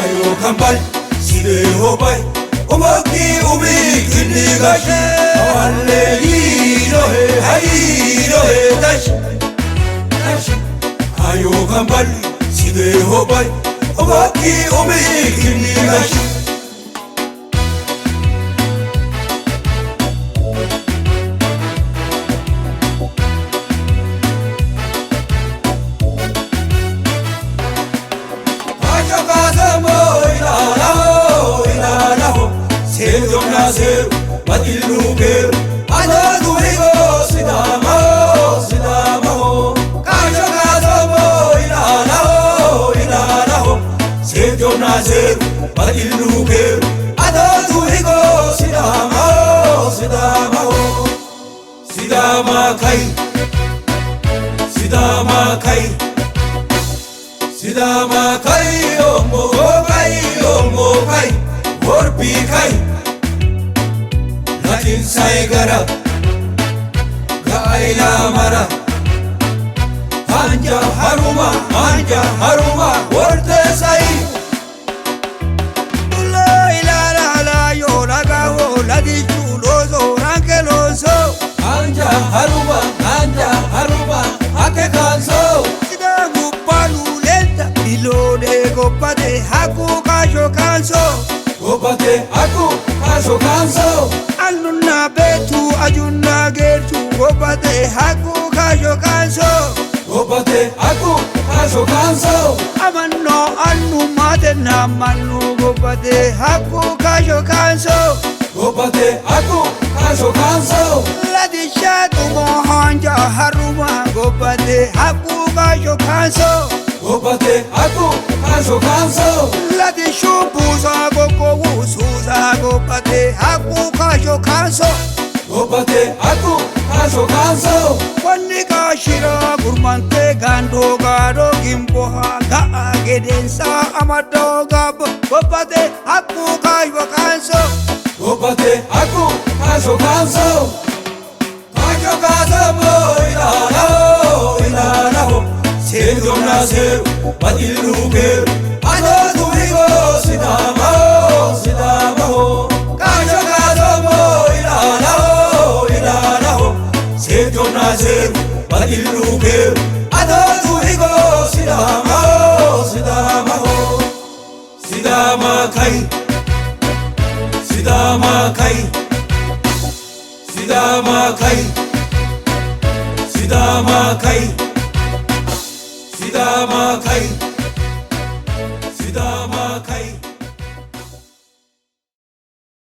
Ayo kambal sibe hobay omaki umi kinigash awalle hayro tash ayo kambal sibe hobay omaki umi kinigash Nasir Matiluker Anadu Higo Sidama Kasha Kazamo Ilalaho Sejo Nasir Matiluker Anadu Higo Sidama Kai Omo Kai Warpi Kai Latin Saigara Gaila Mara Anja Haruma Worte Sai La Yorago Ladi Chuloso Rankeloso Anja Haruma Ake Kanso Sidamu Palulenta Ilode Gopade Haku Kasho Kanso Gopate Haku Kasho Kanso Aluna Betu Ajuna Getu Gopade Haku Kasho Kanso Gopate Haku Kasho Kanso Amano Anu Madena Manu Gopade Haku Kasho Kanso Gopate Haku Kasho Kanso Ladi Shatu Mohanja Haruma Gopade Haku Kasho Kanso Gopate Haku Kasho Kanso Ladi Shubuza Goko Usuza Gopade Haku Kasho Kanso Gopate Haku Kasho Kanso Wanika Shira Gurmante Gando Gado Gimboha Gaa Gedensa Amado Gabo Gopade Haku Kasho Kanso Gopate Haku Kasho Kanso Kasho Kazamo Ilalaho Sejo Nasir Matiluker Anadu Higo Sidama Kasho Kazamo Ilalaho Sejo Nasir Matiluker Anadu Higo Sidama Sidama Kai